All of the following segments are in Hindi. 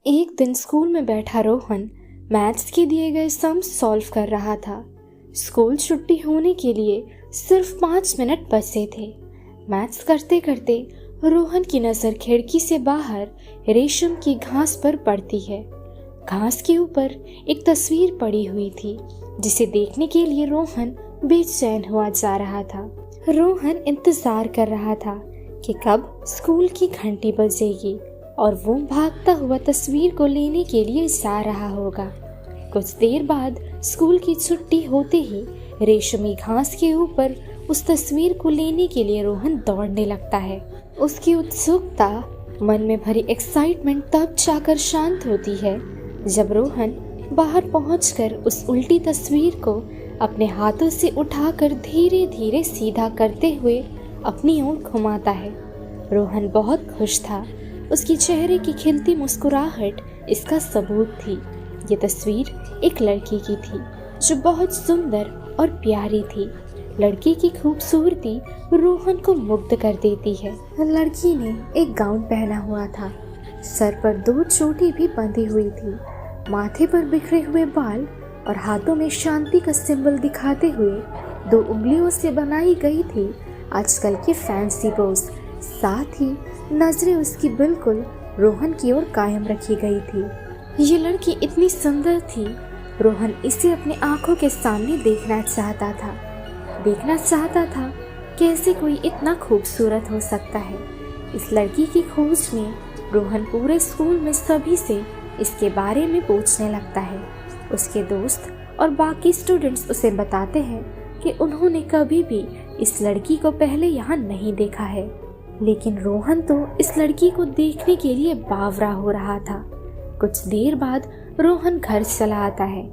एक दिन स्कूल में बैठा रोहन मैथ्स के दिए गए सम सॉल्व कर रहा था। स्कूल छुट्टी होने के लिए सिर्फ 5 मिनट बचे थे। मैथ्स करते करते रोहन की नज़र खिड़की से बाहर रेशम की घास पर पड़ती है। घास के ऊपर एक तस्वीर पड़ी हुई थी जिसे देखने के लिए रोहन बेचैन हुआ जा रहा था। रोहन इंतजार कर रहा था कि कब स्कूल की घंटी बजेगी और वो भागता हुआ तस्वीर को लेने के लिए जा रहा होगा। कुछ देर बाद स्कूल की छुट्टी होते ही रेशमी घास के ऊपर उस तस्वीर को लेने के लिए रोहन दौड़ने लगता है। उसकी उत्सुकता, मन में भरी एक्साइटमेंट तब जाकर शांत होती है जब रोहन बाहर पहुंचकर उस उल्टी तस्वीर को अपने हाथों से उठाकर धीरे धीरे सीधा करते हुए अपनी ओर घुमाता है। रोहन बहुत खुश था। उसकी चेहरे की खिलती मुस्कुराहट इसका सबूत थी। ये तस्वीर एक लड़की की थी जो बहुत सुंदर और प्यारी थी। लड़की की खूबसूरती रोहन को मुग्ध कर देती है। लड़की ने एक गाउन पहना हुआ था, सर पर 2 चोटी भी बंधी हुई थी, माथे पर बिखरे हुए बाल और हाथों में शांति का सिंबल दिखाते हुए 2 उंगलियों से बनाई गई थी आजकल की फैंसी पोज। साथ ही नजरें उसकी बिल्कुल रोहन की ओर कायम रखी गई थी। ये लड़की इतनी सुंदर थी, रोहन इसे अपनी आंखों के सामने देखना चाहता था। कैसे कोई इतना खूबसूरत हो सकता है। इस लड़की की खोज में रोहन पूरे स्कूल में सभी से इसके बारे में पूछने लगता है। उसके दोस्त और बाकी स्टूडेंट्स उसे बताते हैं कि उन्होंने कभी भी इस लड़की को पहले यहाँ नहीं देखा है। लेकिन रोहन तो इस लड़की को देखने के लिए बावरा हो रहा था। कुछ देर बाद रोहन घर चला आता है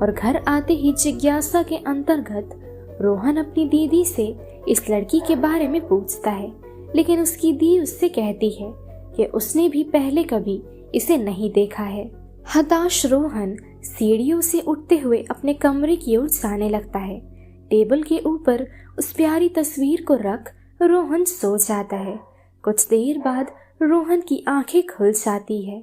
और घर आते ही जिज्ञासा के अंतर्गत रोहन अपनी दीदी से इस लड़की के बारे में पूछता है। लेकिन उसकी दी उससे कहती है कि उसने भी पहले कभी इसे नहीं देखा है। हताश रोहन सीढ़ियों से उठते हुए अपने कमरे की ओर जाने लगता है। टेबल के ऊपर उस प्यारी तस्वीर को रख रोहन सो जाता है। कुछ देर बाद रोहन की आंखें खुल जाती है।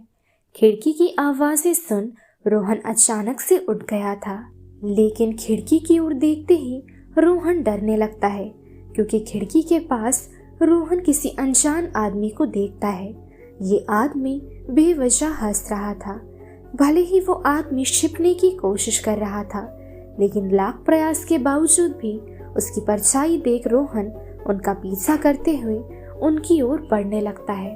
खिड़की की आवाजें सुन रोहन अचानक से उठ गया था। लेकिन खिड़की की ओर देखते ही रोहन डरने लगता है, क्योंकि खिड़की के पास रोहन किसी अनजान आदमी को देखता है। ये आदमी बेवजह हंस रहा था। भले ही वो आदमी छिपने की कोशिश कर रहा था, लेकिन लाख प्रयास के बावजूद भी उसकी परछाई देख रोहन उनका पीछा करते हुए उनकी ओर बढ़ने लगता है।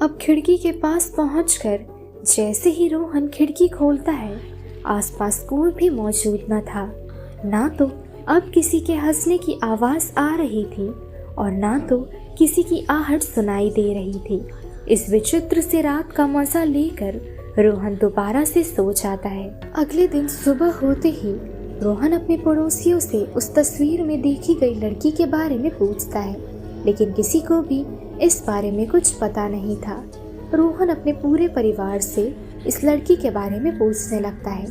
अब खिड़की के पास पहुंचकर जैसे ही रोहन खिड़की खोलता है, आसपास कोई भी मौजूद न था। ना तो अब किसी के हंसने की आवाज आ रही थी और ना तो किसी की आहट सुनाई दे रही थी। इस विचित्र से रात का मजा लेकर रोहन दोबारा से सो जाता है। अगले दिन सुबह होते ही रोहन अपने पड़ोसियों से उस तस्वीर में देखी गई लड़की के बारे में पूछता है, लेकिन किसी को भी इस बारे में कुछ पता नहीं था। रोहन अपने पूरे परिवार से इस लड़की के बारे में पूछने लगता है।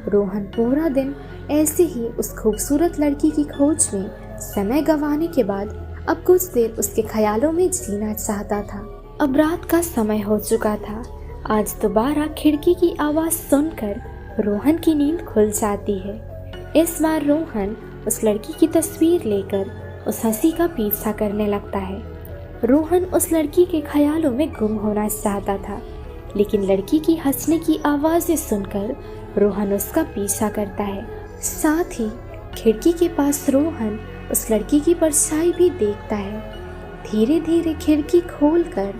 रोहन पूरा दिन ऐसे ही उस खूबसूरत लड़की की खोज में समय गंवाने के बाद अब कुछ देर उसके ख्यालों में जीना चाहता था। अब रात का समय हो चुका था। आज दोबारा खिड़की की आवाज सुनकर रोहन की नींद खुल जाती है। इस बार रोहन उस लड़की की तस्वीर लेकर उस हंसी का पीछा करने लगता है। रोहन उस लड़की के ख्यालों में गुम होना चाहता था, लेकिन लड़की की हंसने की आवाजें सुनकर रोहन उसका पीछा करता है। साथ ही खिड़की के पास रोहन उस लड़की की परछाई भी देखता है। धीरे धीरे खिड़की खोलकर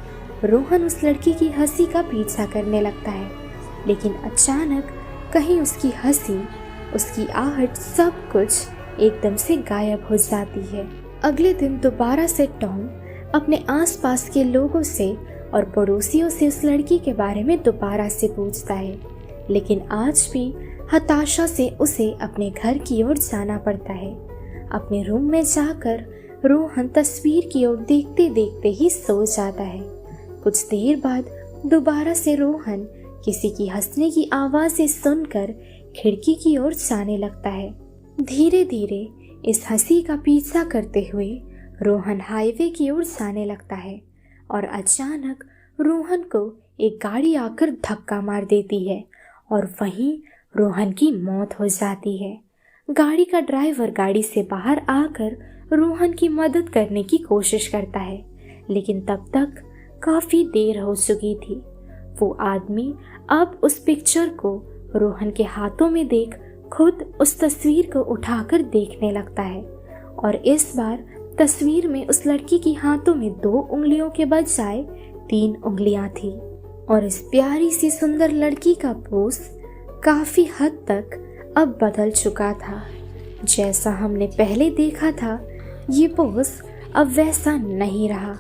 रोहन उस लड़की की हंसी का पीछा करने लगता है, लेकिन अचानक कहीं उसकी हंसी, उसकी आहट, सब कुछ एकदम से गायब हो जाती है। अगले दिन दोबारा से टॉम अपने आसपास के लोगों से और पड़ोसियों से उस लड़की के बारे में दोबारा से पूछता है, लेकिन आज भी हताशा से उसे अपने घर की ओर जाना पड़ता है। अपने रूम में जाकर रोहन तस्वीर की ओर देखते देखते ही सो जाता है। कुछ देर बाद दोबारा से रोहन किसी की हंसने की आवाज़ें सुनकर खिड़की की ओर जाने लगता है। धीरे धीरे इस हंसी का पीछा करते हुए रोहन हाईवे की ओर जाने लगता है और अचानक रोहन को एक गाड़ी आकर धक्का मार देती है और वहीं रोहन की मौत हो जाती है। गाड़ी का ड्राइवर गाड़ी से बाहर आकर रोहन की मदद करने की कोशिश करता है, लेकिन तब तक काफी देर हो चुकी थी। वो आदमी अब उस पिक्चर को रोहन के हाथों में देख खुद उस तस्वीर को उठाकर देखने लगता है और इस बार तस्वीर में उस लड़की के हाथों में 2 उंगलियों के बजाय 3 उंगलियां थी और इस प्यारी सी सुंदर लड़की का पोज काफी हद तक अब बदल चुका था। जैसा हमने पहले देखा था, ये पोज अब वैसा नहीं रहा।